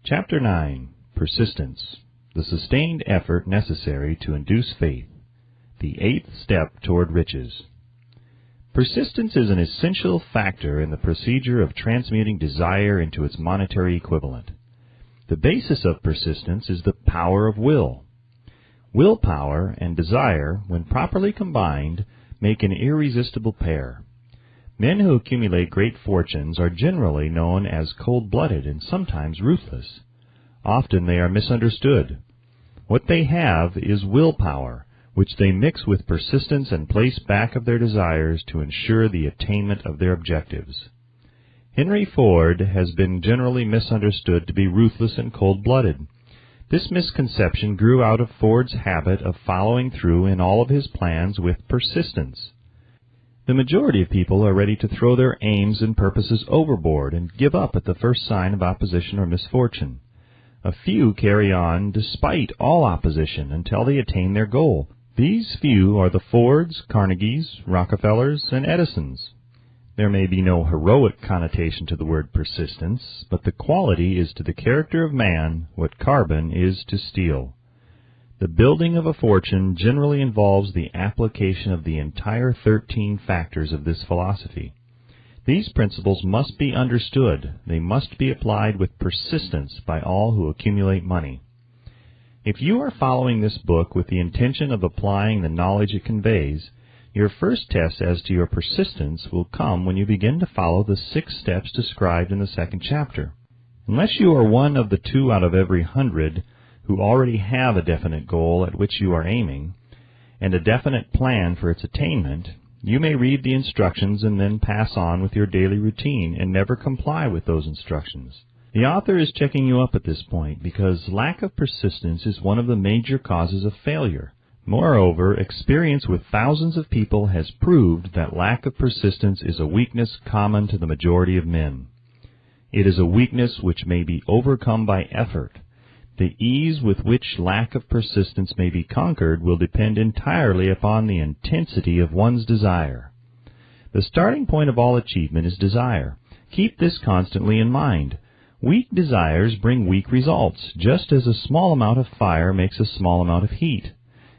Chapter 9. Persistence. The sustained effort necessary to induce faith. The eighth step toward riches. Persistence is an essential factor in the procedure of transmuting desire into its monetary equivalent. The basis of persistence is the power of will. Willpower and desire, when properly combined, make an irresistible pair. Men who accumulate great fortunes are generally known as cold-blooded and sometimes ruthless. Often they are misunderstood. What they have is willpower, which they mix with persistence and place back of their desires to ensure the attainment of their objectives. Henry Ford has been generally misunderstood to be ruthless and cold-blooded. This misconception grew out of Ford's habit of following through in all of his plans with persistence. The majority of people are ready to throw their aims and purposes overboard and give up at the first sign of opposition or misfortune. A few carry on despite all opposition until they attain their goal. These few are the Fords, Carnegies, Rockefellers, and Edisons. There may be no heroic connotation to the word persistence, but the quality is to the character of man what carbon is to steel. The building of a fortune generally involves the application of the entire 13 factors of this philosophy. These principles must be understood. They must be applied with persistence by all who accumulate money. If you are following this book with the intention of applying the knowledge it conveys, your first test as to your persistence will come when you begin to follow the 6 steps described in the second chapter. Unless you are one of the 2 out of every 100 who already have a definite goal at which you are aiming, and a definite plan for its attainment, you may read the instructions and then pass on with your daily routine and never comply with those instructions. The author is checking you up at this point because lack of persistence is one of the major causes of failure. Moreover, experience with thousands of people has proved that lack of persistence is a weakness common to the majority of men. It is a weakness which may be overcome by effort. The ease with which lack of persistence may be conquered will depend entirely upon the intensity of one's desire. The starting point of all achievement is desire. Keep this constantly in mind. Weak desires bring weak results, just as a small amount of fire makes a small amount of heat.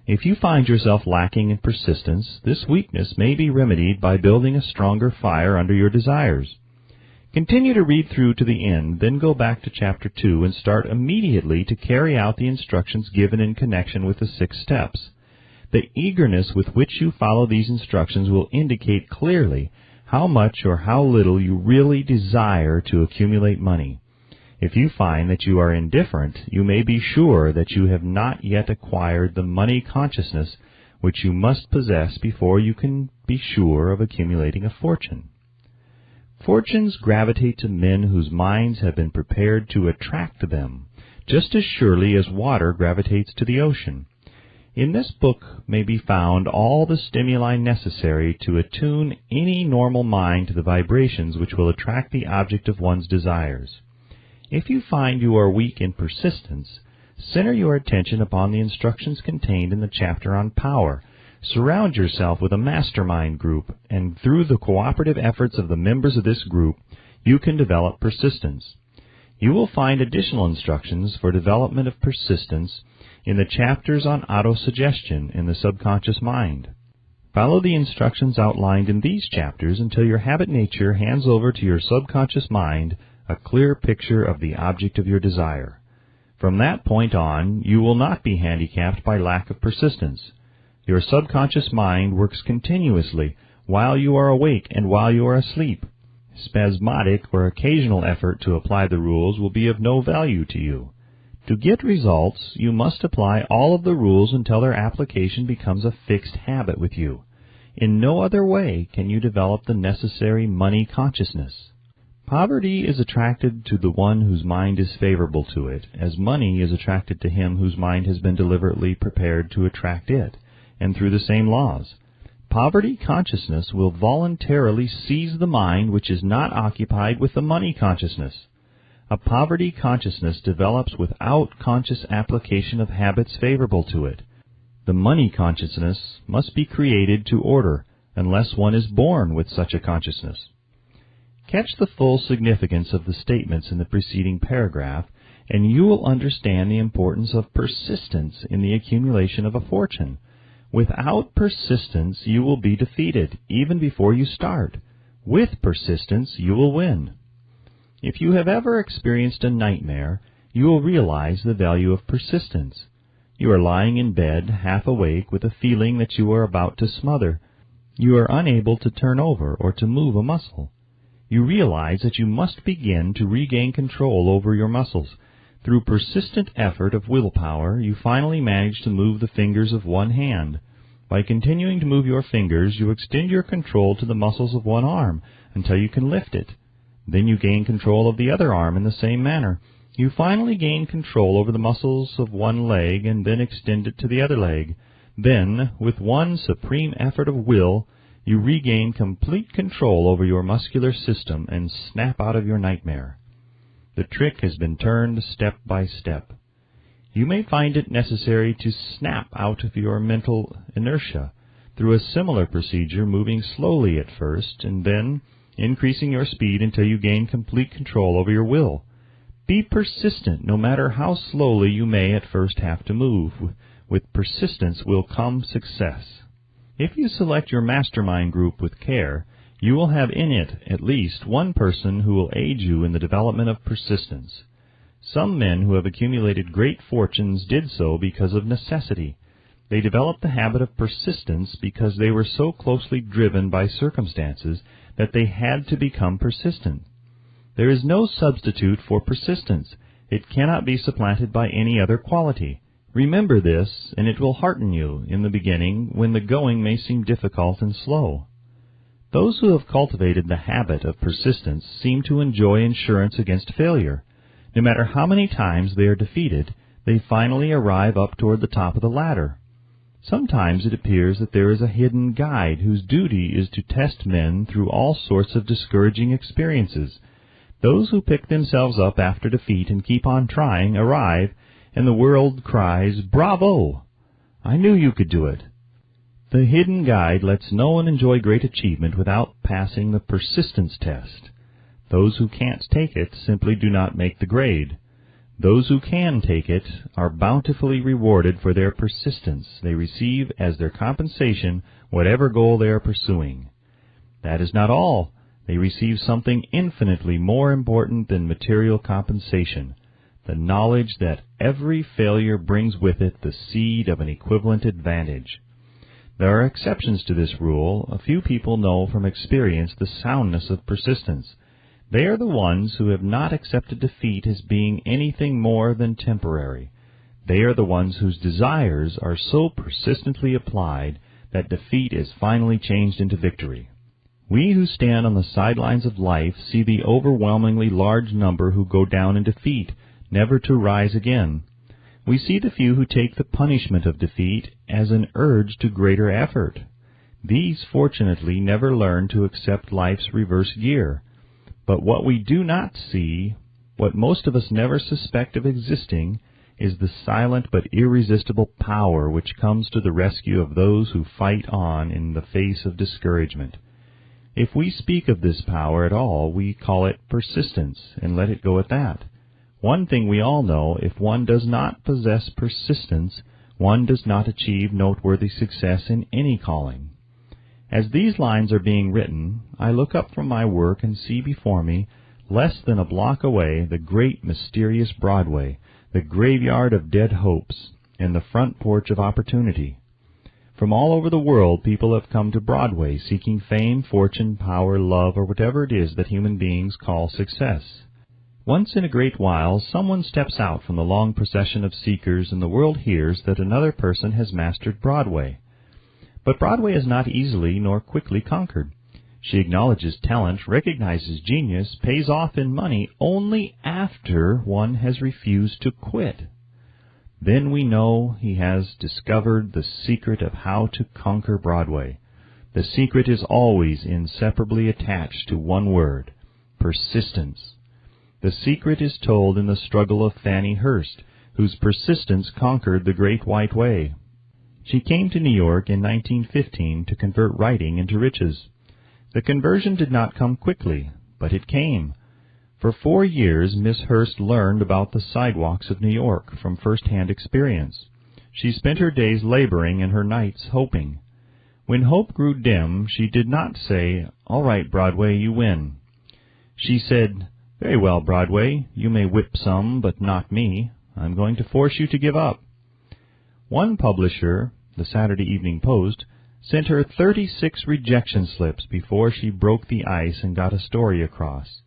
If you find yourself lacking in persistence, this weakness may be remedied by building a stronger fire under your desires. Continue to read through to the end, then go back to Chapter 2 and start immediately to carry out the instructions given in connection with the 6 steps. The eagerness with which you follow these instructions will indicate clearly how much or how little you really desire to accumulate money. If you find that you are indifferent, you may be sure that you have not yet acquired the money consciousness which you must possess before you can be sure of accumulating a fortune. Fortunes gravitate to men whose minds have been prepared to attract them, just as surely as water gravitates to the ocean. In this book may be found all the stimuli necessary to attune any normal mind to the vibrations which will attract the object of one's desires. If you find you are weak in persistence, center your attention upon the instructions contained in the chapter on power. Surround yourself with a mastermind group, and through the cooperative efforts of the members of this group, you can develop persistence. You will find additional instructions for development of persistence in the chapters on autosuggestion in the subconscious mind. Follow the instructions outlined in these chapters until your habit nature hands over to your subconscious mind a clear picture of the object of your desire. From that point on, you will not be handicapped by lack of persistence. Your subconscious mind works continuously while you are awake and while you are asleep. Spasmodic or occasional effort to apply the rules will be of no value to you. To get results, you must apply all of the rules until their application becomes a fixed habit with you. In no other way can you develop the necessary money consciousness. Poverty is attracted to the one whose mind is favorable to it, as money is attracted to him whose mind has been deliberately prepared to attract it, and through the same laws. Poverty consciousness will voluntarily seize the mind which is not occupied with the money consciousness. A poverty consciousness develops without conscious application of habits favorable to it. The money consciousness must be created to order, unless one is born with such a consciousness. Catch the full significance of the statements in the preceding paragraph, and you will understand the importance of persistence in the accumulation of a fortune. Without persistence, you will be defeated, even before you start. With persistence, you will win. If you have ever experienced a nightmare, you will realize the value of persistence. You are lying in bed, half awake, with a feeling that you are about to smother. You are unable to turn over or to move a muscle. You realize that you must begin to regain control over your muscles. Through persistent effort of willpower, you finally manage to move the fingers of one hand. By continuing to move your fingers, you extend your control to the muscles of one arm until you can lift it. Then you gain control of the other arm in the same manner. You finally gain control over the muscles of one leg and then extend it to the other leg. Then, with one supreme effort of will, you regain complete control over your muscular system and snap out of your nightmare. The trick has been turned step by step. You may find it necessary to snap out of your mental inertia through a similar procedure, moving slowly at first and then increasing your speed until you gain complete control over your will. Be persistent, no matter how slowly you may at first have to move. With persistence will come success. If you select your mastermind group with care, you will have in it at least one person who will aid you in the development of persistence. Some men who have accumulated great fortunes did so because of necessity. They developed the habit of persistence because they were so closely driven by circumstances that they had to become persistent. There is no substitute for persistence. It cannot be supplanted by any other quality. Remember this, and it will hearten you in the beginning when the going may seem difficult and slow. Those who have cultivated the habit of persistence seem to enjoy insurance against failure. No matter how many times they are defeated, they finally arrive up toward the top of the ladder. Sometimes it appears that there is a hidden guide whose duty is to test men through all sorts of discouraging experiences. Those who pick themselves up after defeat and keep on trying arrive, and the world cries, "Bravo! I knew you could do it." The hidden guide lets no one enjoy great achievement without passing the persistence test. Those who can't take it simply do not make the grade. Those who can take it are bountifully rewarded for their persistence. They receive as their compensation whatever goal they are pursuing. That is not all. They receive something infinitely more important than material compensation, the knowledge that every failure brings with it the seed of an equivalent advantage. There are exceptions to this rule. A few people know from experience the soundness of persistence. They are the ones who have not accepted defeat as being anything more than temporary. They are the ones whose desires are so persistently applied that defeat is finally changed into victory. We who stand on the sidelines of life see the overwhelmingly large number who go down in defeat, never to rise again. We see the few who take the punishment of defeat as an urge to greater effort. These, fortunately, never learn to accept life's reverse gear. But what we do not see, what most of us never suspect of existing, is the silent but irresistible power which comes to the rescue of those who fight on in the face of discouragement. If we speak of this power at all, we call it persistence, and let it go at that. One thing we all know, if one does not possess persistence, one does not achieve noteworthy success in any calling. As these lines are being written, I look up from my work and see before me, less than a block away, the great mysterious Broadway, the graveyard of dead hopes, and the front porch of opportunity. From all over the world, people have come to Broadway seeking fame, fortune, power, love, or whatever it is that human beings call success. Once in a great while, someone steps out from the long procession of seekers, and the world hears that another person has mastered Broadway. But Broadway is not easily nor quickly conquered. She acknowledges talent, recognizes genius, pays off in money only after one has refused to quit. Then we know he has discovered the secret of how to conquer Broadway. The secret is always inseparably attached to one word: persistence. The secret is told in the struggle of Fannie Hurst, whose persistence conquered the Great White Way. She came to New York in 1915 to convert writing into riches. The conversion did not come quickly, but it came. For 4 years, Miss Hurst learned about the sidewalks of New York from first-hand experience. She spent her days laboring and her nights hoping. When hope grew dim, she did not say, "All right, Broadway, you win." She said, "Very well, Broadway, you may whip some, but not me. I'm going to force you to give up." One publisher, the Saturday Evening Post, sent her 36 rejection slips before she broke the ice and got a story across.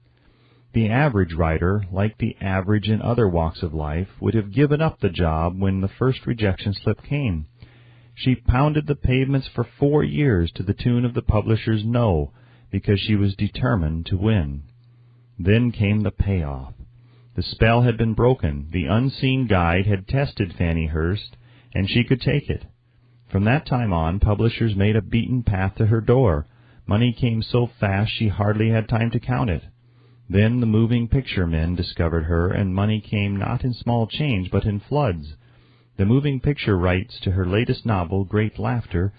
The average writer, like the average in other walks of life, would have given up the job when the first rejection slip came. She pounded the pavements for 4 years to the tune of the publisher's no, because she was determined to win. Then came the payoff. The spell had been broken. The unseen guide had tested Fannie Hurst, and she could take it. From that time on, publishers made a beaten path to her door. Money came so fast she hardly had time to count it. Then the moving picture men discovered her, and money came not in small change, but in floods. The moving picture rights to her latest novel, Great Laughter,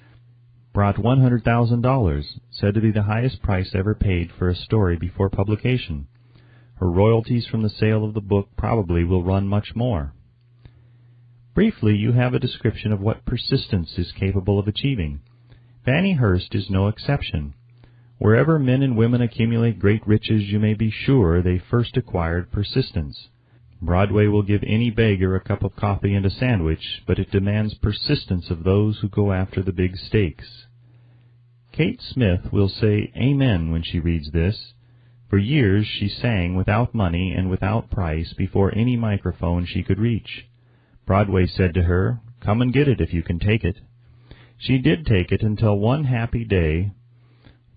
brought $100,000, said to be the highest price ever paid for a story before publication. Her royalties from the sale of the book probably will run much more. Briefly, you have a description of what persistence is capable of achieving. Fannie Hurst is no exception. Wherever men and women accumulate great riches, you may be sure they first acquired persistence. Broadway will give any beggar a cup of coffee and a sandwich, but it demands persistence of those who go after the big stakes. Kate Smith will say amen when she reads this. For years she sang without money and without price before any microphone she could reach. Broadway said to her, "Come and get it if you can take it." She did take it until one happy day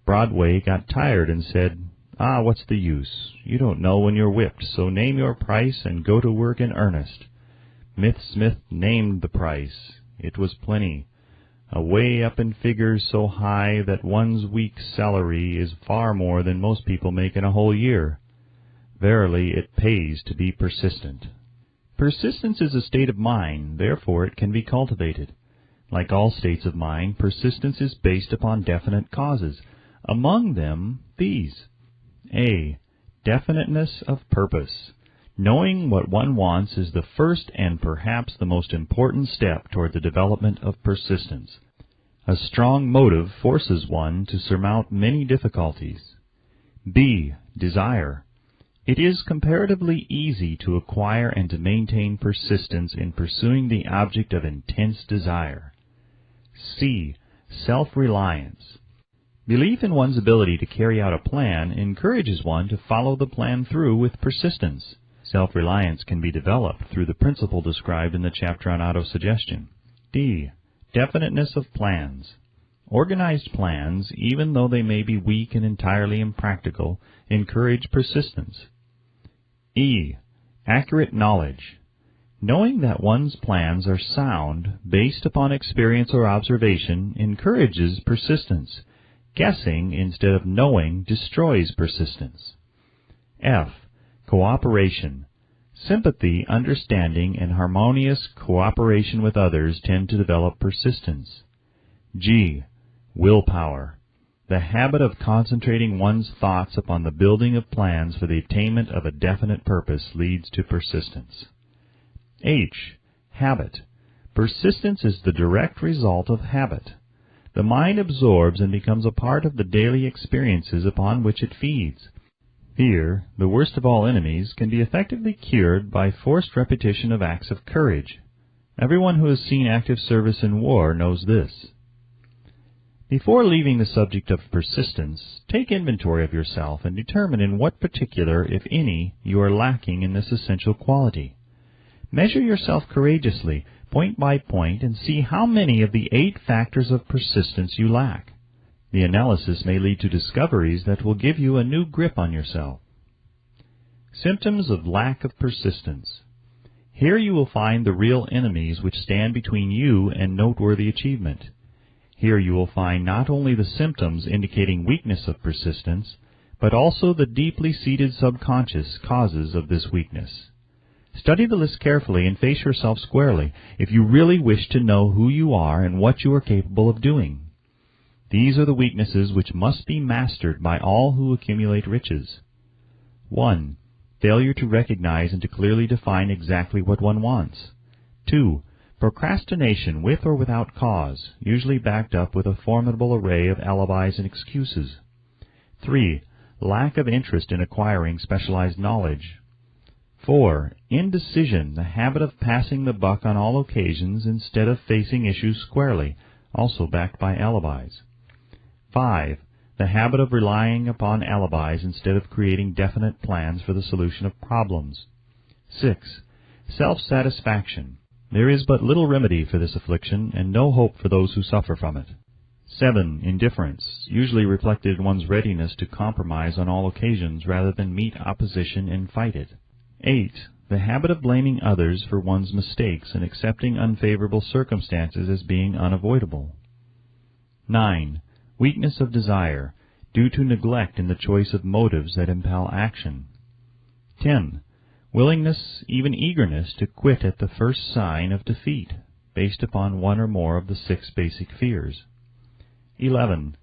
Broadway got tired and said, "What's the use? You don't know when you're whipped, so name your price and go to work in earnest." Smith named the price. It was plenty. Away up in figures so high that one's week's salary is far more than most people make in a whole year. Verily, it pays to be persistent. Persistence is a state of mind, therefore it can be cultivated. Like all states of mind, persistence is based upon definite causes. Among them, these. A. Definiteness of purpose. Knowing what one wants is the first and perhaps the most important step toward the development of persistence. A strong motive forces one to surmount many difficulties. B. Desire. It is comparatively easy to acquire and to maintain persistence in pursuing the object of intense desire. C. Self-reliance. Belief in one's ability to carry out a plan encourages one to follow the plan through with persistence. Self-reliance can be developed through the principle described in the chapter on autosuggestion. D. Definiteness of plans. Organized plans, even though they may be weak and entirely impractical, encourage persistence. E. Accurate knowledge. Knowing that one's plans are sound, based upon experience or observation, encourages persistence. Guessing instead of knowing destroys persistence. F. Cooperation. Sympathy, understanding, and harmonious cooperation with others tend to develop persistence. G. Willpower. The habit of concentrating one's thoughts upon the building of plans for the attainment of a definite purpose leads to persistence. H. Habit. Persistence is the direct result of habit. The mind absorbs and becomes a part of the daily experiences upon which it feeds. Fear, the worst of all enemies, can be effectively cured by forced repetition of acts of courage. Everyone who has seen active service in war knows this. Before leaving the subject of persistence, take inventory of yourself and determine in what particular, if any, you are lacking in this essential quality. Measure yourself courageously, point by point, and see how many of the 8 factors of persistence you lack. The analysis may lead to discoveries that will give you a new grip on yourself. Symptoms of lack of persistence. Here you will find the real enemies which stand between you and noteworthy achievement. Here you will find not only the symptoms indicating weakness of persistence, but also the deeply seated subconscious causes of this weakness. Study the list carefully and face yourself squarely if you really wish to know who you are and what you are capable of doing. These are the weaknesses which must be mastered by all who accumulate riches. 1. failure to recognize and to clearly define exactly what one wants. 2. Procrastination with or without cause, usually backed up with a formidable array of alibis and excuses. 3. Lack of interest in acquiring specialized knowledge. 4. Indecision, the habit of passing the buck on all occasions instead of facing issues squarely, also backed by alibis. 5. The habit of relying upon alibis instead of creating definite plans for the solution of problems. 6. Self-satisfaction. There is but little remedy for this affliction, and no hope for those who suffer from it. 7. Indifference, usually reflected in one's readiness to compromise on all occasions rather than meet opposition and fight it. 8. The habit of blaming others for one's mistakes and accepting unfavorable circumstances as being unavoidable. 9. Weakness of desire, due to neglect in the choice of motives that impel action. 10. Willingness, even eagerness, to quit at the first sign of defeat, based upon one or more of the 6 basic fears. 11.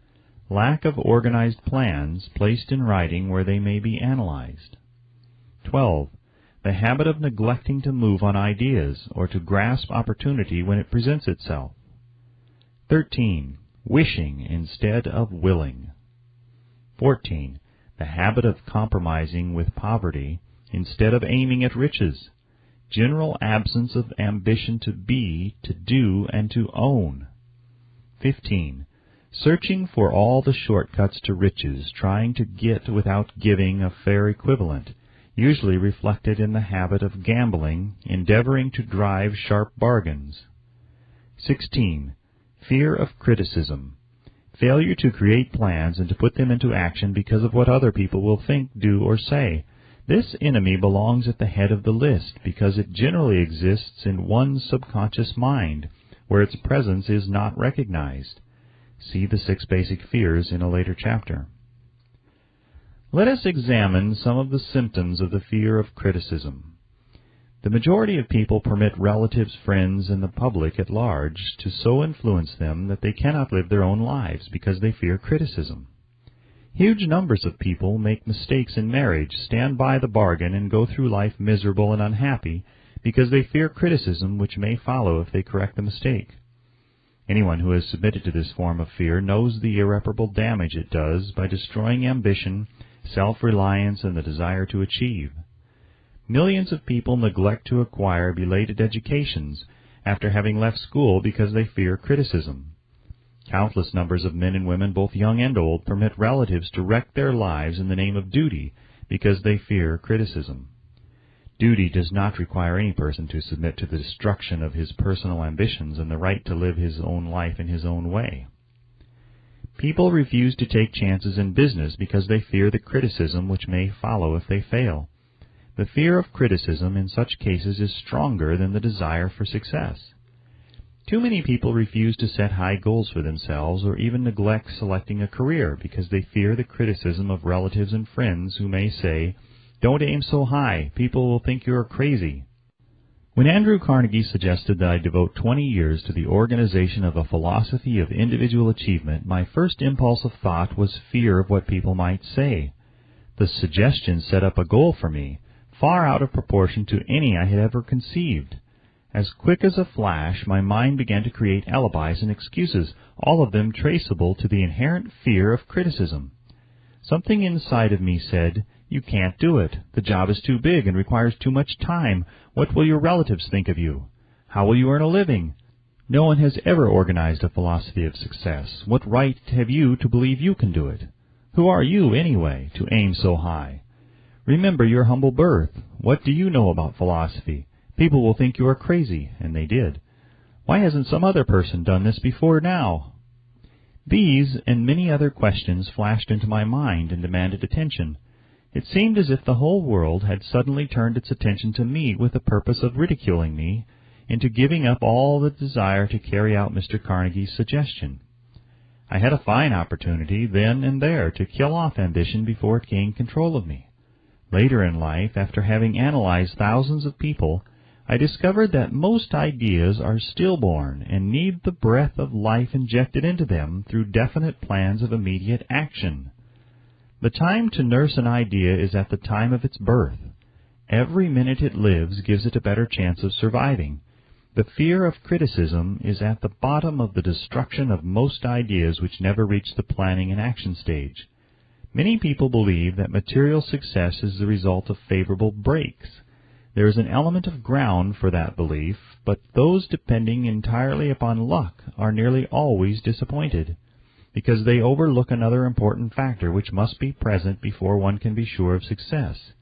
Lack of organized plans placed in writing where they may be analyzed. 12. The habit of neglecting to move on ideas or to grasp opportunity when it presents itself. 13. Wishing instead of willing. 14. The habit of compromising with poverty instead of aiming at riches. General absence of ambition to be, to do, and to own. 15. Searching for all the shortcuts to riches, trying to get without giving a fair equivalent, usually reflected in the habit of gambling, endeavoring to drive sharp bargains. 16. Fear of criticism. Failure to create plans and to put them into action because of what other people will think, do, or say. This enemy belongs at the head of the list because it generally exists in one's subconscious mind, where its presence is not recognized. See the 6 basic fears in a later chapter. Let us examine some of the symptoms of the fear of criticism. The majority of people permit relatives, friends, and the public at large to so influence them that they cannot live their own lives because they fear criticism. Huge numbers of people make mistakes in marriage, stand by the bargain, and go through life miserable and unhappy because they fear criticism which may follow if they correct the mistake. Anyone who has submitted to this form of fear knows the irreparable damage it does by destroying ambition, self-reliance, and the desire to achieve. Millions of people neglect to acquire belated educations after having left school because they fear criticism. Countless numbers of men and women, both young and old, permit relatives to wreck their lives in the name of duty because they fear criticism. Duty does not require any person to submit to the destruction of his personal ambitions and the right to live his own life in his own way. People refuse to take chances in business because they fear the criticism which may follow if they fail. The fear of criticism in such cases is stronger than the desire for success. Too many people refuse to set high goals for themselves or even neglect selecting a career because they fear the criticism of relatives and friends who may say, "Don't aim so high, people will think you are crazy." When Andrew Carnegie suggested that I devote 20 years to the organization of a philosophy of individual achievement, my first impulse of thought was fear of what people might say. The suggestion set up a goal for me, far out of proportion to any I had ever conceived. As quick as a flash, my mind began to create alibis and excuses, all of them traceable to the inherent fear of criticism. Something inside of me said, "You can't do it. The job is too big and requires too much time. What will your relatives think of you? How will you earn a living? No one has ever organized a philosophy of success. What right have you to believe you can do it? Who are you, anyway, to aim so high? Remember your humble birth. What do you know about philosophy? People will think you are crazy," and they did. "Why hasn't some other person done this before now?" These and many other questions flashed into my mind and demanded attention. It seemed as if the whole world had suddenly turned its attention to me with the purpose of ridiculing me into giving up all the desire to carry out Mr. Carnegie's suggestion. I had a fine opportunity then and there to kill off ambition before it gained control of me. Later in life, after having analyzed thousands of people, I discovered that most ideas are stillborn and need the breath of life injected into them through definite plans of immediate action. The time to nurse an idea is at the time of its birth. Every minute it lives gives it a better chance of surviving. The fear of criticism is at the bottom of the destruction of most ideas which never reach the planning and action stage. Many people believe that material success is the result of favorable breaks. There is an element of ground for that belief, but those depending entirely upon luck are nearly always disappointed, because they overlook another important factor which must be present before one can be sure of success.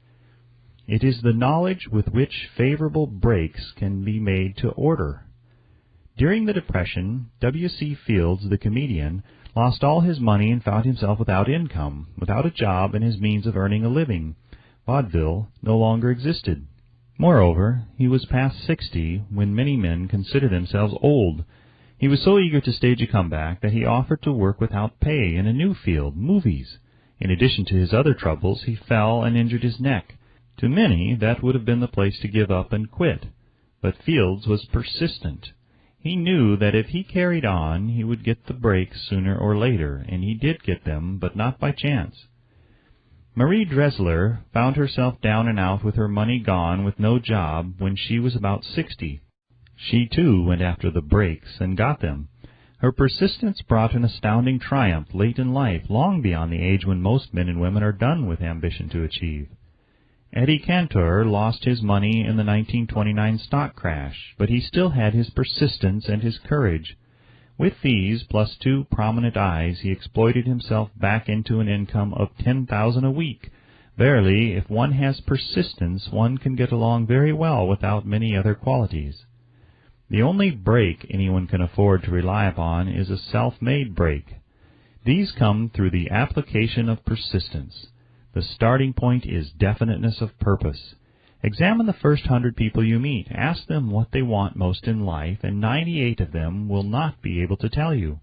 It is the knowledge with which favorable breaks can be made to order. During the Depression, W.C. Fields, the comedian, lost all his money and found himself without income, without a job and his means of earning a living. Vaudeville no longer existed. Moreover, he was past 60 when many men consider themselves old. He was so eager to stage a comeback that he offered to work without pay in a new field, movies. In addition to his other troubles, he fell and injured his neck. To many, that would have been the place to give up and quit. But Fields was persistent. He knew that if he carried on, he would get the breaks sooner or later, and he did get them, but not by chance. Marie Dressler found herself down and out with her money gone with no job when she was about 60. She, too, went after the breaks and got them. Her persistence brought an astounding triumph late in life, long beyond the age when most men and women are done with ambition to achieve. Eddie Cantor lost his money in the 1929 stock crash, but he still had his persistence and his courage. With these, plus 2 prominent eyes, he exploited himself back into an income of $10,000 a week. Verily, if one has persistence, one can get along very well without many other qualities. The only break anyone can afford to rely upon is a self-made break. These come through the application of persistence. The starting point is definiteness of purpose. Examine the first 100 people you meet. Ask them what they want most in life, and 98 of them will not be able to tell you.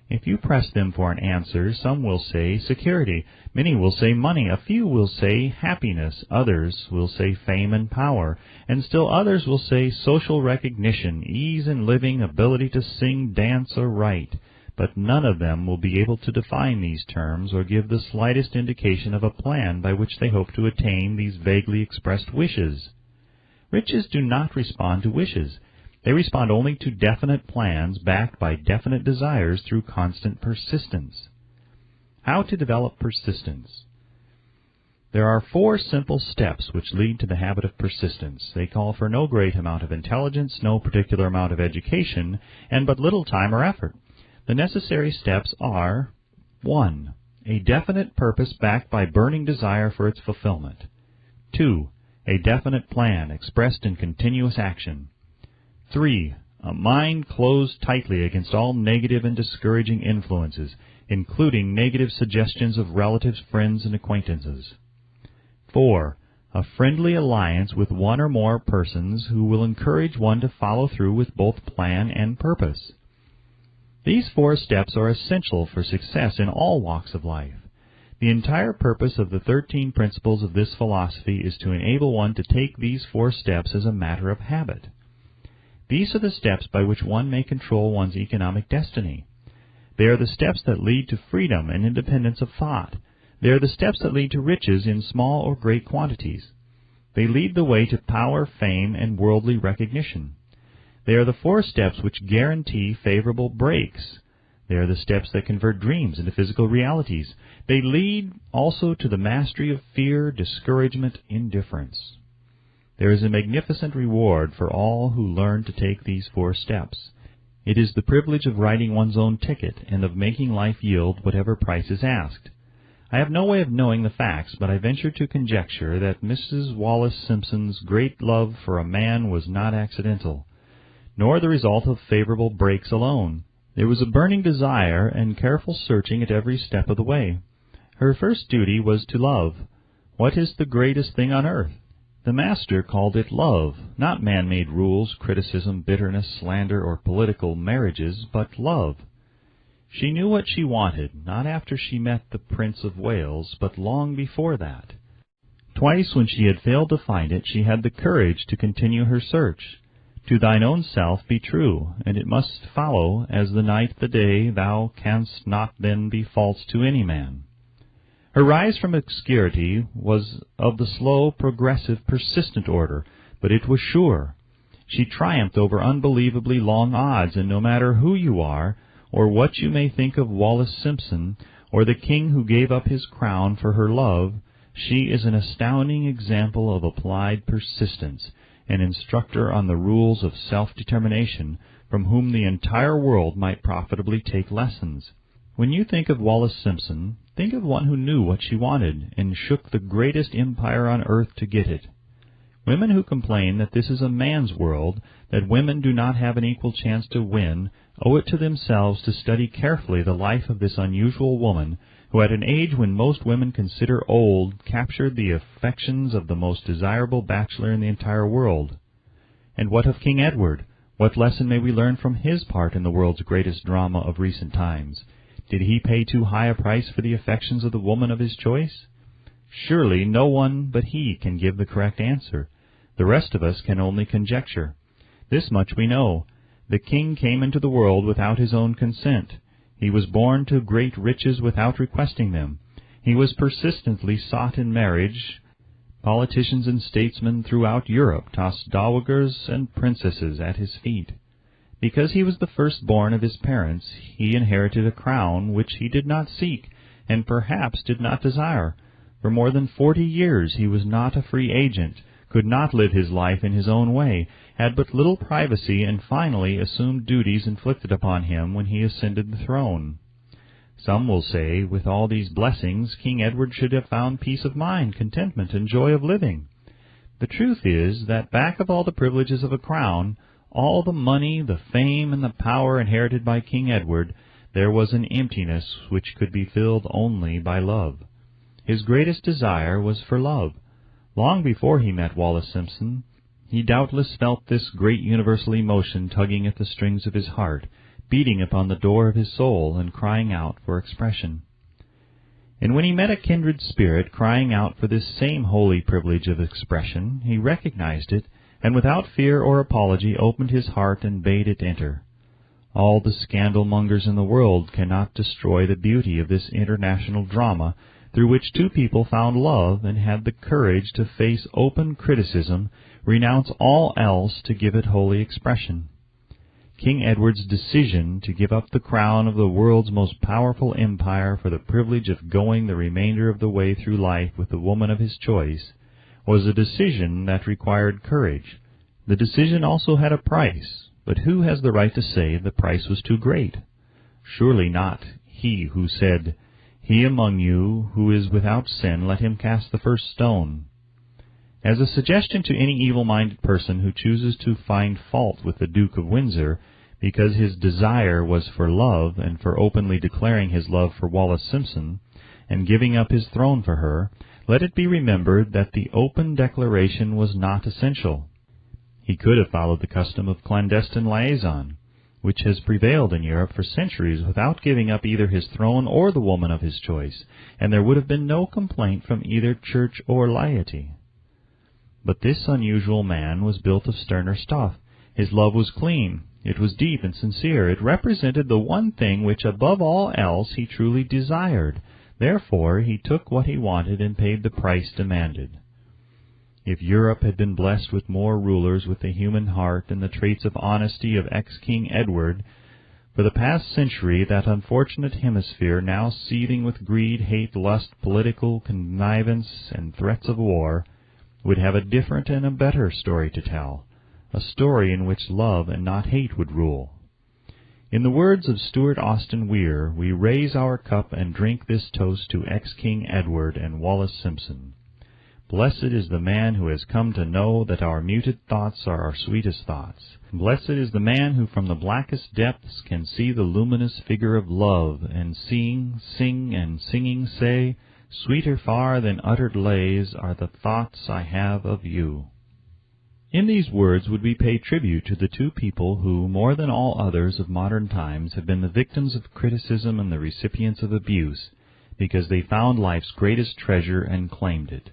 If you press them for an answer, some will say security, many will say money, a few will say happiness, others will say fame and power, and still others will say social recognition, ease in living, ability to sing, dance, or write. But none of them will be able to define these terms or give the slightest indication of a plan by which they hope to attain these vaguely expressed wishes. Riches do not respond to wishes. They respond only to definite plans backed by definite desires through constant persistence. How to develop persistence? There are 4 simple steps which lead to the habit of persistence. They call for no great amount of intelligence, no particular amount of education, and but little time or effort. The necessary steps are: 1. A definite purpose backed by burning desire for its fulfillment. 2. A definite plan expressed in continuous action. 3. A mind closed tightly against all negative and discouraging influences, including negative suggestions of relatives, friends, and acquaintances. 4. A friendly alliance with one or more persons who will encourage one to follow through with both plan and purpose. These 4 steps are essential for success in all walks of life. The entire purpose of the 13 principles of this philosophy is to enable one to take these 4 steps as a matter of habit. These are the steps by which one may control one's economic destiny. They are the steps that lead to freedom and independence of thought. They are the steps that lead to riches in small or great quantities. They lead the way to power, fame, and worldly recognition. They are the 4 steps which guarantee favorable breaks. They are the steps that convert dreams into physical realities. They lead also to the mastery of fear, discouragement, indifference. There is a magnificent reward for all who learn to take these 4 steps. It is the privilege of writing one's own ticket and of making life yield whatever price is asked. I have no way of knowing the facts, but I venture to conjecture that Mrs. Wallace Simpson's great love for a man was not accidental, nor the result of favorable breaks alone. There was a burning desire and careful searching at every step of the way. Her first duty was to love. What is the greatest thing on earth? The Master called it love, not man-made rules, criticism, bitterness, slander, or political marriages, but love. She knew what she wanted, not after she met the Prince of Wales, but long before that. Twice when she had failed to find it, she had the courage to continue her search. To thine own self be true, and it must follow, as the night the day, thou canst not then be false to any man. Her rise from obscurity was of the slow, progressive, persistent order, but it was sure. She triumphed over unbelievably long odds, and no matter who you are, or what you may think of Wallis Simpson, or the king who gave up his crown for her love, she is an astounding example of applied persistence, an instructor on the rules of self-determination, from whom the entire world might profitably take lessons. When you think of Wallis Simpson, think of one who knew what she wanted, and shook the greatest empire on earth to get it. Women who complain that this is a man's world, that women do not have an equal chance to win, owe it to themselves to study carefully the life of this unusual woman, who at an age when most women consider old, captured the affections of the most desirable bachelor in the entire world. And what of King Edward? What lesson may we learn from his part in the world's greatest drama of recent times? Did he pay too high a price for the affections of the woman of his choice? Surely no one but he can give the correct answer. The rest of us can only conjecture. This much we know. The king came into the world without his own consent. He was born to great riches without requesting them. He was persistently sought in marriage. Politicians and statesmen throughout Europe tossed dowagers and princesses at his feet. Because he was the firstborn of his parents, he inherited a crown which he did not seek, and perhaps did not desire. For more than 40 years he was not a free agent, could not live his life in his own way, had but little privacy, and finally assumed duties inflicted upon him when he ascended the throne. Some will say, with all these blessings, King Edward should have found peace of mind, contentment, and joy of living. The truth is that back of all the privileges of a crown, all the money, the fame, and the power inherited by King Edward, there was an emptiness which could be filled only by love. His greatest desire was for love. Long before he met Wallis Simpson, he doubtless felt this great universal emotion tugging at the strings of his heart, beating upon the door of his soul, and crying out for expression. And when he met a kindred spirit crying out for this same holy privilege of expression, he recognized it, and without fear or apology opened his heart and bade it enter. All the scandal-mongers in the world cannot destroy the beauty of this international drama, through which two people found love and had the courage to face open criticism, renounce all else to give it holy expression. King Edward's decision to give up the crown of the world's most powerful empire for the privilege of going the remainder of the way through life with the woman of his choice was a decision that required courage. The decision also had a price, but who has the right to say the price was too great? Surely not he who said, "He among you who is without sin, let him cast the first stone." As a suggestion to any evil-minded person who chooses to find fault with the Duke of Windsor because his desire was for love and for openly declaring his love for Wallis Simpson and giving up his throne for her, let it be remembered that the open declaration was not essential. He could have followed the custom of clandestine liaison, which has prevailed in Europe for centuries without giving up either his throne or the woman of his choice, and there would have been no complaint from either church or laity. But this unusual man was built of sterner stuff. His love was clean. It was deep and sincere. It represented the one thing which above all else he truly desired. Therefore he took what he wanted and paid the price demanded. If Europe had been blessed with more rulers with the human heart and the traits of honesty of ex-King Edward, for the past century that unfortunate hemisphere, now seething with greed, hate, lust, political connivance, and threats of war, would have a different and a better story to tell, a story in which love and not hate would rule. In the words of Stuart Austin Weir, we raise our cup and drink this toast to ex-King Edward and Wallis Simpson. Blessed is the man who has come to know that our muted thoughts are our sweetest thoughts. Blessed is the man who from the blackest depths can see the luminous figure of love, and seeing, sing, and singing say, "Sweeter far than uttered lays are the thoughts I have of you." In these words would we pay tribute to the two people who, more than all others of modern times, have been the victims of criticism and the recipients of abuse, because they found life's greatest treasure and claimed it.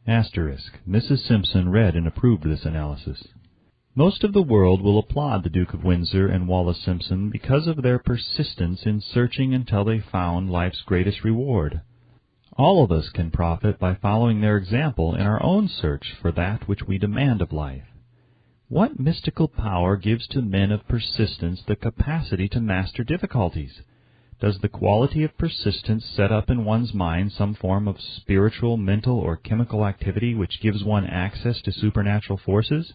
Mrs. Simpson read and approved this analysis. Most of the world will applaud the Duke of Windsor and Wallis Simpson because of their persistence in searching until they found life's greatest reward. All of us can profit by following their example in our own search for that which we demand of life. What mystical power gives to men of persistence the capacity to master difficulties? Does the quality of persistence set up in one's mind some form of spiritual, mental, or chemical activity which gives one access to supernatural forces?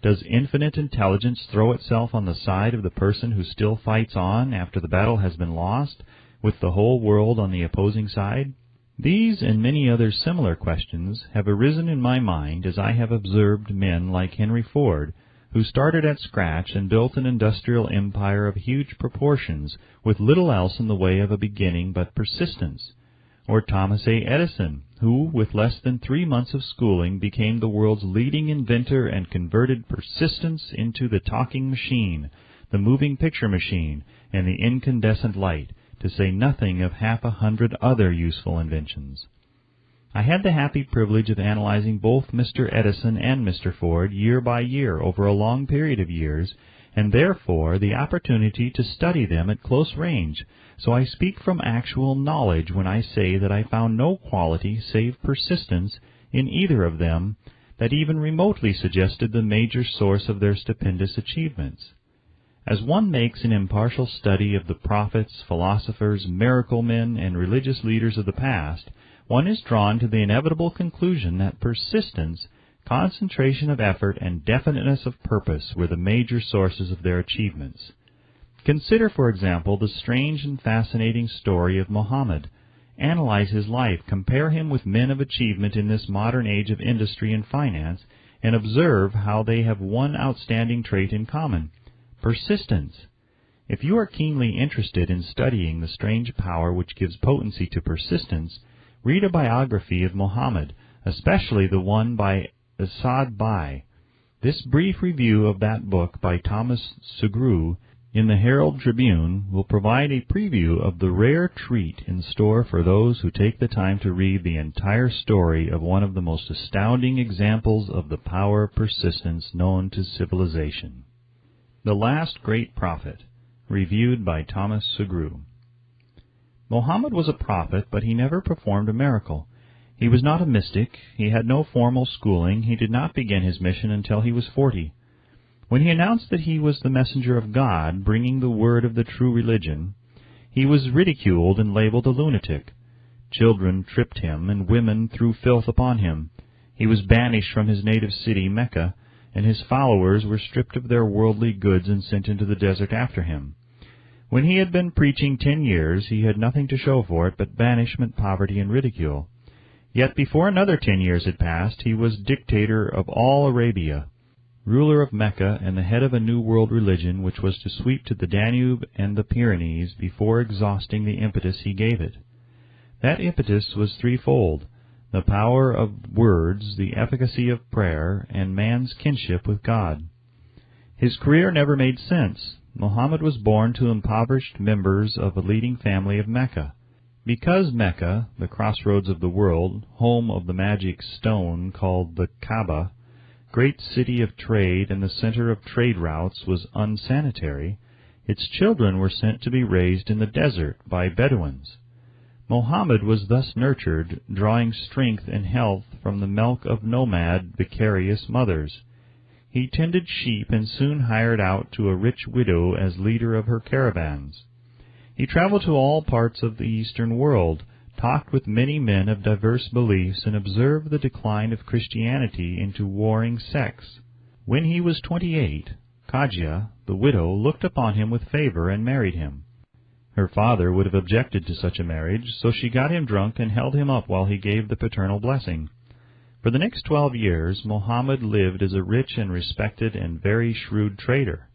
Does infinite intelligence throw itself on the side of the person who still fights on after the battle has been lost, with the whole world on the opposing side? These and many other similar questions have arisen in my mind as I have observed men like Henry Ford, who started at scratch and built an industrial empire of huge proportions with little else in the way of a beginning but persistence, or Thomas A. Edison, who, with less than 3 months of schooling, became the world's leading inventor and converted persistence into the talking machine, the moving picture machine, and the incandescent light, to say nothing of 100 other useful inventions. I had the happy privilege of analyzing both Mr. Edison and Mr. Ford year by year over a long period of years, and therefore the opportunity to study them at close range, so I speak from actual knowledge when I say that I found no quality save persistence in either of them that even remotely suggested the major source of their stupendous achievements. As one makes an impartial study of the prophets, philosophers, miracle men, and religious leaders of the past, one is drawn to the inevitable conclusion that persistence, concentration of effort, and definiteness of purpose were the major sources of their achievements. Consider, for example, the strange and fascinating story of Muhammad. Analyze his life, compare him with men of achievement in this modern age of industry and finance, and observe how they have one outstanding trait in common: persistence. If you are keenly interested in studying the strange power which gives potency to persistence, read a biography of Muhammad, especially the one by Asad Bai. This brief review of that book by Thomas Segru in the Herald Tribune will provide a preview of the rare treat in store for those who take the time to read the entire story of one of the most astounding examples of the power of persistence known to civilization. The Last Great Prophet, reviewed by Thomas Segru. Muhammad was a prophet, but he never performed a miracle. He was not a mystic, he had no formal schooling, he did not begin his mission until he was 40. When he announced that he was the messenger of God, bringing the word of the true religion, he was ridiculed and labeled a lunatic. Children tripped him, and women threw filth upon him. He was banished from his native city, Mecca, and his followers were stripped of their worldly goods and sent into the desert after him. When he had been preaching 10 years, he had nothing to show for it but banishment, poverty, and ridicule. Yet before another 10 years had passed, he was dictator of all Arabia, ruler of Mecca, and the head of a new world religion which was to sweep to the Danube and the Pyrenees before exhausting the impetus he gave it. That impetus was threefold: the power of words, the efficacy of prayer, and man's kinship with God. His career never made sense. Muhammad was born to impoverished members of a leading family of Mecca. Because Mecca, the crossroads of the world, home of the magic stone called the Kaaba, great city of trade and the center of trade routes, was unsanitary, its children were sent to be raised in the desert by Bedouins. Muhammad was thus nurtured, drawing strength and health from the milk of nomad, vicarious mothers. He tended sheep and soon hired out to a rich widow as leader of her caravans. He traveled to all parts of the Eastern world, talked with many men of diverse beliefs, and observed the decline of Christianity into warring sects. When he was 28, Khadija, the widow, looked upon him with favor and married him. Her father would have objected to such a marriage, so she got him drunk and held him up while he gave the paternal blessing. For the next 12 years, Muhammad lived as a rich and respected and very shrewd trader.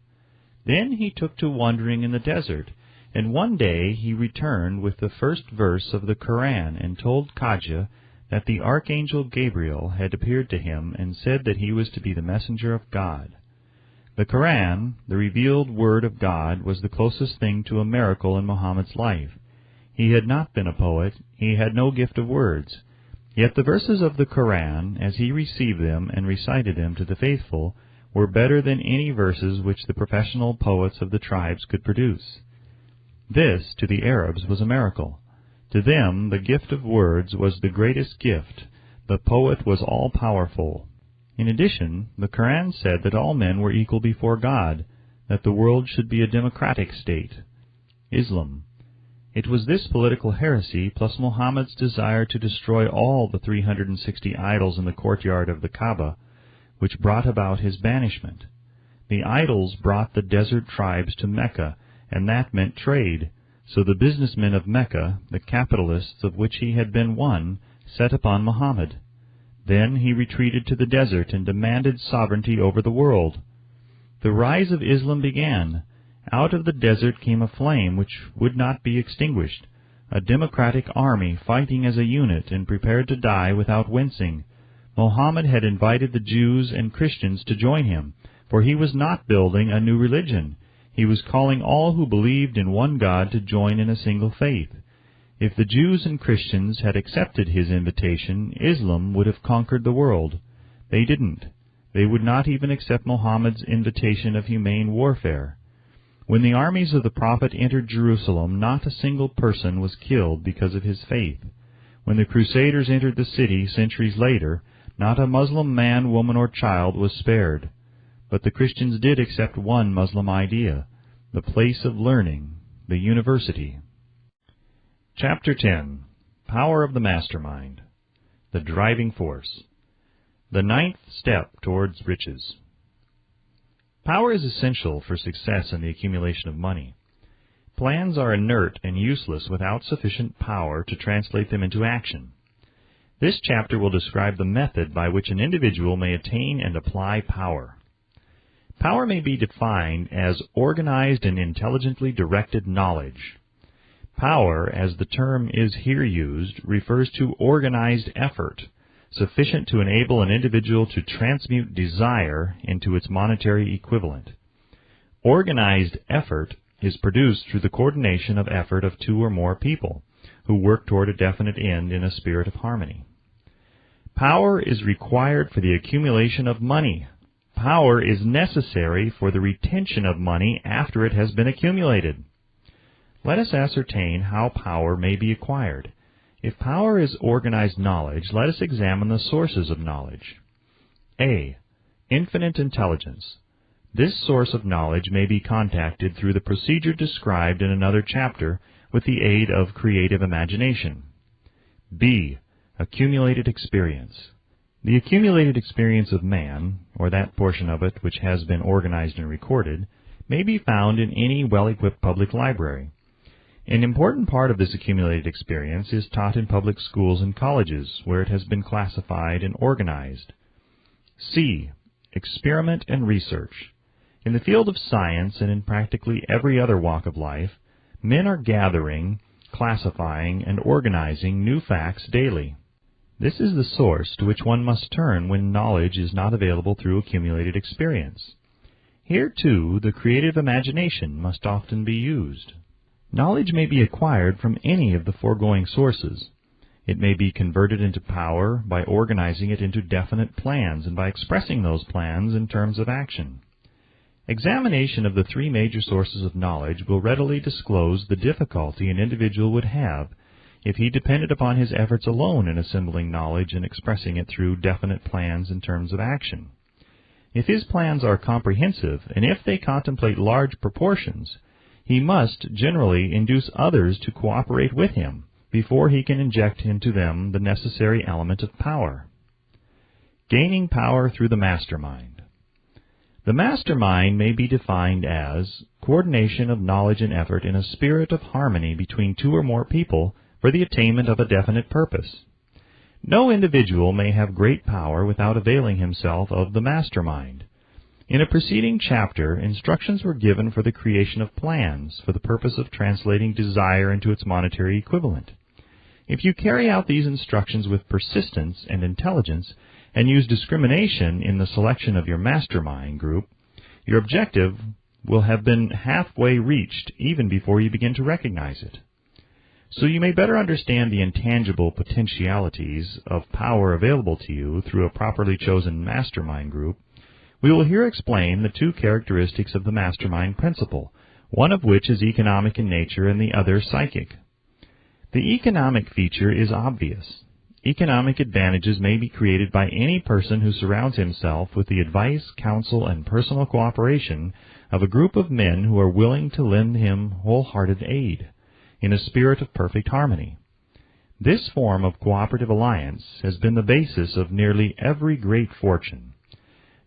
Then he took to wandering in the desert, and one day he returned with the first verse of the Koran and told Khadija that the archangel Gabriel had appeared to him and said that he was to be the messenger of God. The Koran, the revealed word of God, was the closest thing to a miracle in Muhammad's life. He had not been a poet, he had no gift of words. Yet the verses of the Koran, as he received them and recited them to the faithful, were better than any verses which the professional poets of the tribes could produce. This, to the Arabs, was a miracle. To them the gift of words was the greatest gift. The poet was all-powerful. In addition, the Quran said that all men were equal before God, that the world should be a democratic state. Islam. It was this political heresy, plus Muhammad's desire to destroy all the 360 idols in the courtyard of the Kaaba, which brought about his banishment. The idols brought the desert tribes to Mecca, and that meant trade. So the businessmen of Mecca, the capitalists of which he had been one, set upon Muhammad. Then he retreated to the desert and demanded sovereignty over the world. The rise of Islam began. Out of the desert came a flame which would not be extinguished, a democratic army fighting as a unit and prepared to die without wincing. Muhammad had invited the Jews and Christians to join him, for he was not building a new religion. He was calling all who believed in one God to join in a single faith. If the Jews and Christians had accepted his invitation, Islam would have conquered the world. They didn't. They would not even accept Muhammad's invitation of humane warfare. When the armies of the Prophet entered Jerusalem, not a single person was killed because of his faith. When the Crusaders entered the city centuries later, not a Muslim man, woman, or child was spared. But the Christians did accept one Muslim idea, the place of learning, the university. Chapter 10. Power of the Mastermind. The Driving Force. The ninth step towards riches. Power is essential for success in the accumulation of money. Plans are inert and useless without sufficient power to translate them into action. This chapter will describe the method by which an individual may attain and apply power. Power may be defined as organized and intelligently directed knowledge. Power, as the term is here used, refers to organized effort, sufficient to enable an individual to transmute desire into its monetary equivalent. Organized effort is produced through the coordination of effort of two or more people, who work toward a definite end in a spirit of harmony. Power is required for the accumulation of money. Power is necessary for the retention of money after it has been accumulated. Let us ascertain how power may be acquired. If power is organized knowledge, let us examine the sources of knowledge. A. Infinite intelligence. This source of knowledge may be contacted through the procedure described in another chapter with the aid of creative imagination. B. Accumulated experience. The accumulated experience of man, or that portion of it which has been organized and recorded, may be found in any well-equipped public library. An important part of this accumulated experience is taught in public schools and colleges, where it has been classified and organized. C. Experiment and research. In the field of science and in practically every other walk of life, men are gathering, classifying, and organizing new facts daily. This is the source to which one must turn when knowledge is not available through accumulated experience. Here, too, the creative imagination must often be used. Knowledge may be acquired from any of the foregoing sources. It may be converted into power by organizing it into definite plans and by expressing those plans in terms of action. Examination of the three major sources of knowledge will readily disclose the difficulty an individual would have if he depended upon his efforts alone in assembling knowledge and expressing it through definite plans in terms of action. If his plans are comprehensive, and if they contemplate large proportions, he must generally induce others to cooperate with him before he can inject into them the necessary element of power. Gaining power through the mastermind. The mastermind may be defined as coordination of knowledge and effort in a spirit of harmony between two or more people for the attainment of a definite purpose. No individual may have great power without availing himself of the mastermind. In a preceding chapter, instructions were given for the creation of plans for the purpose of translating desire into its monetary equivalent. If you carry out these instructions with persistence and intelligence, and use discrimination in the selection of your mastermind group, your objective will have been halfway reached even before you begin to recognize it. So you may better understand the intangible potentialities of power available to you through a properly chosen mastermind group, we will here explain the two characteristics of the mastermind principle, one of which is economic in nature and the other psychic. The economic feature is obvious. Economic advantages may be created by any person who surrounds himself with the advice, counsel, and personal cooperation of a group of men who are willing to lend him wholehearted aid, in a spirit of perfect harmony. This form of cooperative alliance has been the basis of nearly every great fortune.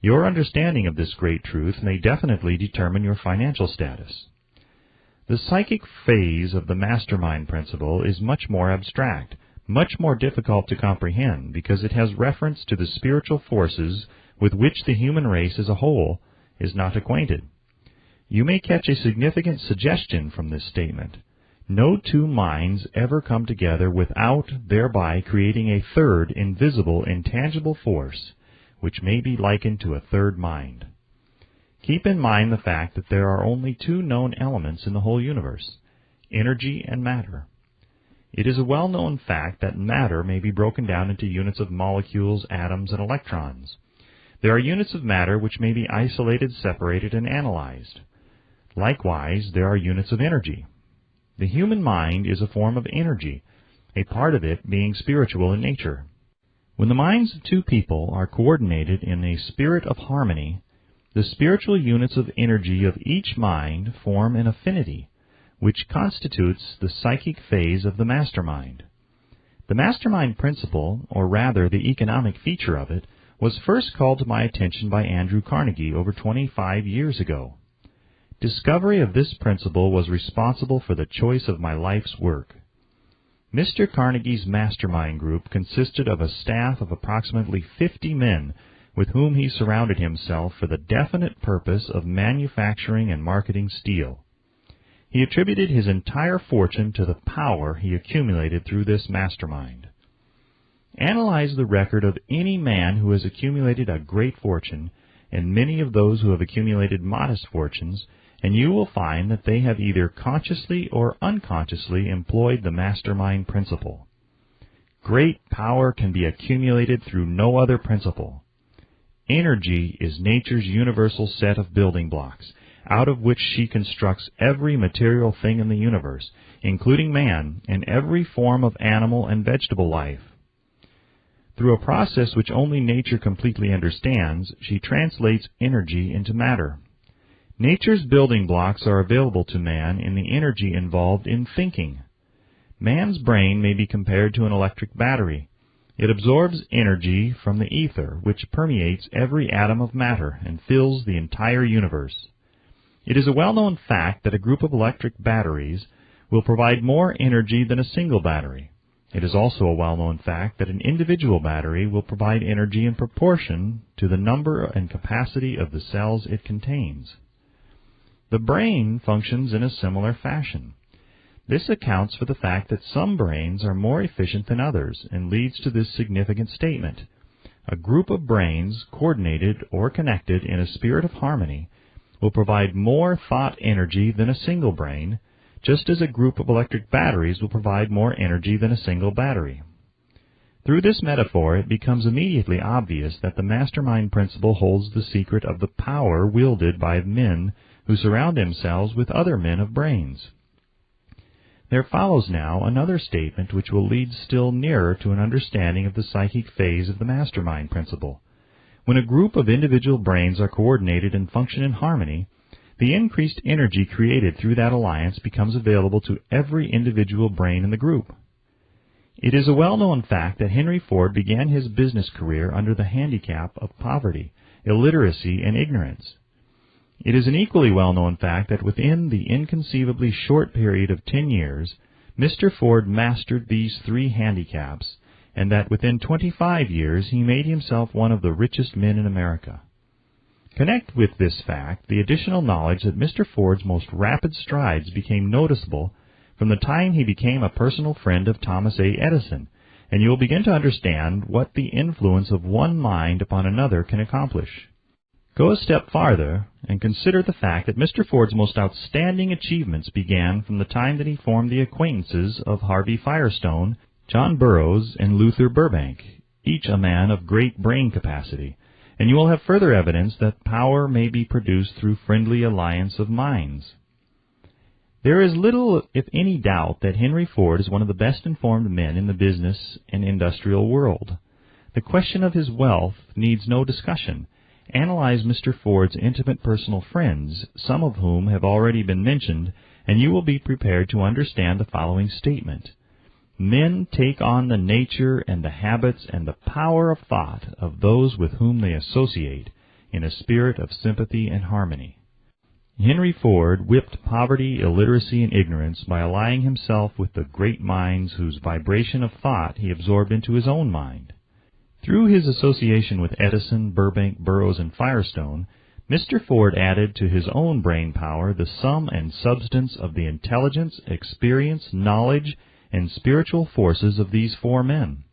Your understanding of this great truth may definitely determine your financial status. The psychic phase of the mastermind principle is much more abstract, much more difficult to comprehend, because it has reference to the spiritual forces with which the human race as a whole is not acquainted. You may catch a significant suggestion from this statement. No two minds ever come together without thereby creating a third, invisible, intangible force, which may be likened to a third mind. Keep in mind the fact that there are only two known elements in the whole universe, energy and matter. It is a well-known fact that matter may be broken down into units of molecules, atoms, and electrons. There are units of matter which may be isolated, separated, and analyzed. Likewise, there are units of energy. The human mind is a form of energy, a part of it being spiritual in nature. When the minds of two people are coordinated in a spirit of harmony, the spiritual units of energy of each mind form an affinity, which constitutes the psychic phase of the mastermind. The mastermind principle, or rather the economic feature of it, was first called to my attention by Andrew Carnegie over 25 years ago. Discovery of this principle was responsible for the choice of my life's work. Mr. Carnegie's mastermind group consisted of a staff of approximately 50 men with whom he surrounded himself for the definite purpose of manufacturing and marketing steel. He attributed his entire fortune to the power he accumulated through this mastermind. Analyze the record of any man who has accumulated a great fortune, and many of those who have accumulated modest fortunes, and you will find that they have either consciously or unconsciously employed the mastermind principle. Great power can be accumulated through no other principle. Energy is nature's universal set of building blocks, out of which she constructs every material thing in the universe, including man and every form of animal and vegetable life. Through a process which only nature completely understands, she translates energy into matter. Nature's building blocks are available to man in the energy involved in thinking. Man's brain may be compared to an electric battery. It absorbs energy from the ether, which permeates every atom of matter and fills the entire universe. It is a well-known fact that a group of electric batteries will provide more energy than a single battery. It is also a well-known fact that an individual battery will provide energy in proportion to the number and capacity of the cells it contains. The brain functions in a similar fashion. This accounts for the fact that some brains are more efficient than others and leads to this significant statement. A group of brains, coordinated or connected in a spirit of harmony, will provide more thought energy than a single brain, just as a group of electric batteries will provide more energy than a single battery. Through this metaphor, it becomes immediately obvious that the mastermind principle holds the secret of the power wielded by men who surround themselves with other men of brains. There follows now another statement which will lead still nearer to an understanding of the psychic phase of the mastermind principle. When a group of individual brains are coordinated and function in harmony, the increased energy created through that alliance becomes available to every individual brain in the group. It is a well-known fact that Henry Ford began his business career under the handicap of poverty, illiteracy, and ignorance. It is an equally well-known fact that within the inconceivably short period of 10 years, Mr. Ford mastered these three handicaps, and that within 25 years he made himself one of the richest men in America. Connect with this fact the additional knowledge that Mr. Ford's most rapid strides became noticeable from the time he became a personal friend of Thomas A. Edison, and you will begin to understand what the influence of one mind upon another can accomplish. Go a step farther and consider the fact that Mr. Ford's most outstanding achievements began from the time that he formed the acquaintances of Harvey Firestone, John Burroughs, and Luther Burbank, each a man of great brain capacity, and you will have further evidence that power may be produced through friendly alliance of minds. There is little, if any, doubt that Henry Ford is one of the best informed men in the business and industrial world. The question of his wealth needs no discussion. Analyze Mr. Ford's intimate personal friends, some of whom have already been mentioned, and you will be prepared to understand the following statement. Men take on the nature and the habits and the power of thought of those with whom they associate in a spirit of sympathy and harmony. Henry Ford whipped poverty, illiteracy, and ignorance by allying himself with the great minds whose vibration of thought he absorbed into his own mind. Through his association with Edison, Burbank, Burroughs, and Firestone, Mr. Ford added to his own brain power the sum and substance of the intelligence, experience, knowledge, and spiritual forces of these four men.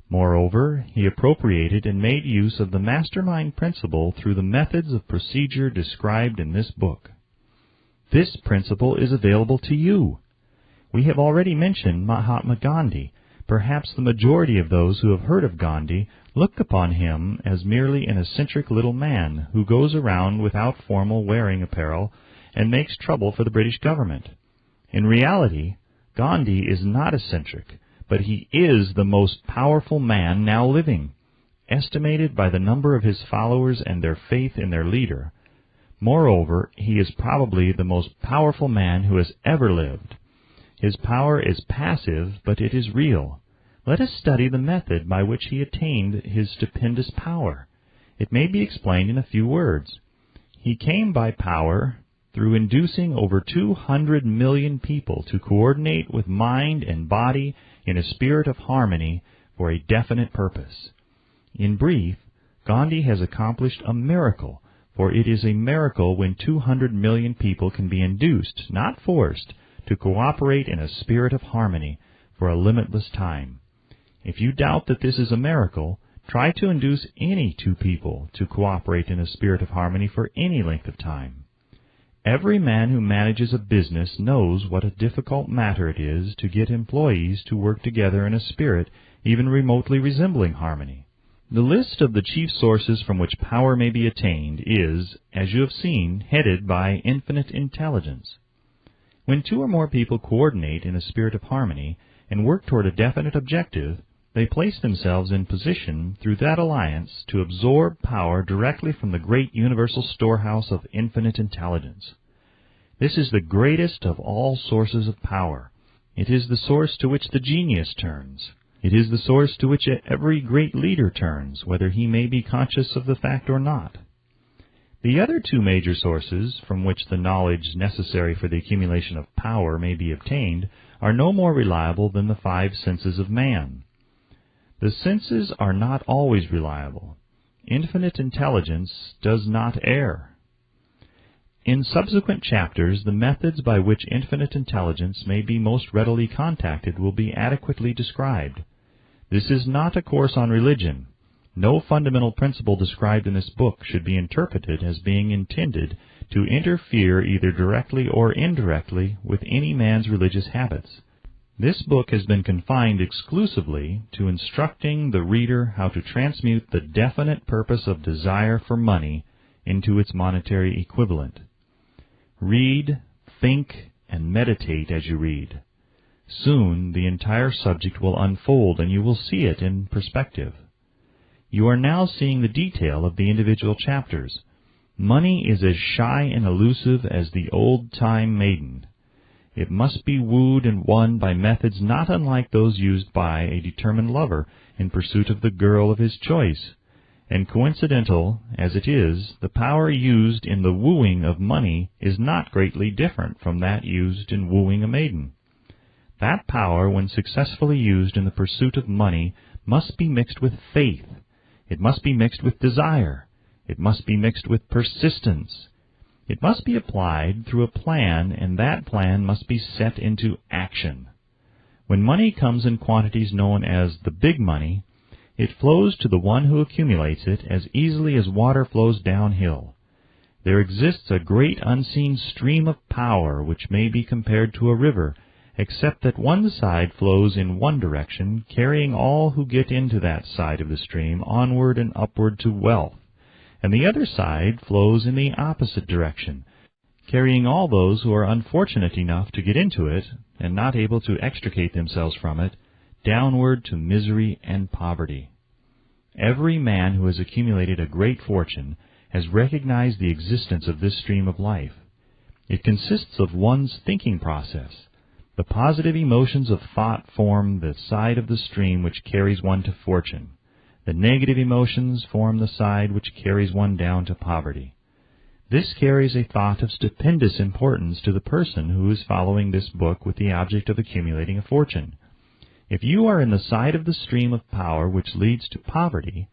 Moreover, he appropriated and made use of the mastermind principle through the methods of procedure described in this book. This principle is available to you. We have already mentioned Mahatma Gandhi. Perhaps the majority of those who have heard of Gandhi look upon him as merely an eccentric little man who goes around without formal wearing apparel and makes trouble for the British government. In reality, Gandhi is not eccentric, but he is the most powerful man now living, estimated by the number of his followers and their faith in their leader. Moreover, he is probably the most powerful man who has ever lived. His power is passive, but it is real. Let us study the method by which he attained his stupendous power. It may be explained in a few words. He came by power through inducing over 200 million people to coordinate with mind and body in a spirit of harmony for a definite purpose. In brief, Gandhi has accomplished a miracle, for it is a miracle when 200 million people can be induced, not forced, to cooperate in a spirit of harmony for a limitless time. If you doubt that this is a miracle, try to induce any two people to cooperate in a spirit of harmony for any length of time. Every man who manages a business knows what a difficult matter it is to get employees to work together in a spirit even remotely resembling harmony. The list of the chief sources from which power may be attained is, as you have seen, headed by infinite intelligence. When two or more people coordinate in a spirit of harmony and work toward a definite objective, they place themselves in position through that alliance to absorb power directly from the great universal storehouse of infinite intelligence. This is the greatest of all sources of power. It is the source to which the genius turns. It is the source to which every great leader turns, whether he may be conscious of the fact or not. The other two major sources from which the knowledge necessary for the accumulation of power may be obtained are no more reliable than the five senses of man. The senses are not always reliable. Infinite intelligence does not err. In subsequent chapters, the methods by which infinite intelligence may be most readily contacted will be adequately described. This is not a course on religion. No fundamental principle described in this book should be interpreted as being intended to interfere either directly or indirectly with any man's religious habits. This book has been confined exclusively to instructing the reader how to transmute the definite purpose of desire for money into its monetary equivalent. Read, think, and meditate as you read. Soon the entire subject will unfold and you will see it in perspective. You are now seeing the detail of the individual chapters. Money is as shy and elusive as the old-time maiden. It must be wooed and won by methods not unlike those used by a determined lover in pursuit of the girl of his choice. And coincidental as it is, the power used in the wooing of money is not greatly different from that used in wooing a maiden. That power, when successfully used in the pursuit of money, must be mixed with faith. It must be mixed with desire. It must be mixed with persistence. It must be applied through a plan, and that plan must be set into action. When money comes in quantities known as the big money, it flows to the one who accumulates it as easily as water flows downhill. There exists a great unseen stream of power which may be compared to a river, except that one side flows in one direction, carrying all who get into that side of the stream onward and upward to wealth, and the other side flows in the opposite direction, carrying all those who are unfortunate enough to get into it and not able to extricate themselves from it downward to misery and poverty. Every man who has accumulated a great fortune has recognized the existence of this stream of life. It consists of one's thinking process. The positive emotions of thought form the side of the stream which carries one to fortune. The negative emotions form the side which carries one down to poverty. This carries a thought of stupendous importance to the person who is following this book with the object of accumulating a fortune. If you are in the side of the stream of power which leads to poverty,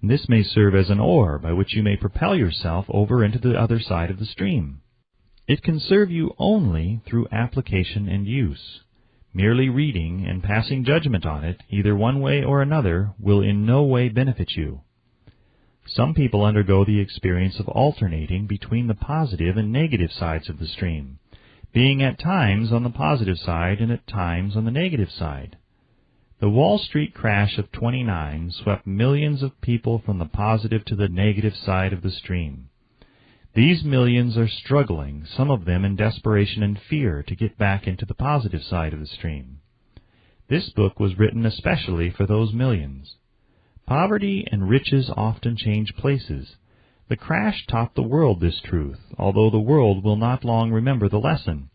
this may serve as an oar by which you may propel yourself over into the other side of the stream. It can serve you only through application and use. Merely reading and passing judgment on it, either one way or another, will in no way benefit you. Some people undergo the experience of alternating between the positive and negative sides of the stream, being at times on the positive side and at times on the negative side. The Wall Street crash of '29 swept millions of people from the positive to the negative side of the stream. These millions are struggling, some of them in desperation and fear, to get back into the positive side of the stream. This book was written especially for those millions. Poverty and riches often change places. The crash taught the world this truth, although the world will not long remember the lesson.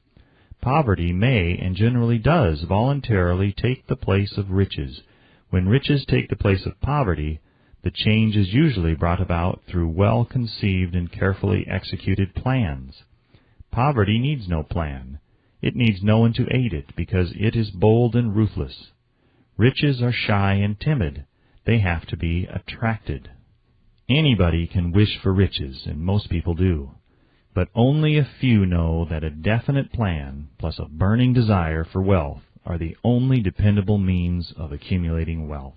Poverty may, and generally does, voluntarily take the place of riches. When riches take the place of poverty, the change is usually brought about through well-conceived and carefully executed plans. Poverty needs no plan. It needs no one to aid it, because it is bold and ruthless. Riches are shy and timid. They have to be attracted. Anybody can wish for riches, and most people do. But only a few know that a definite plan plus a burning desire for wealth are the only dependable means of accumulating wealth.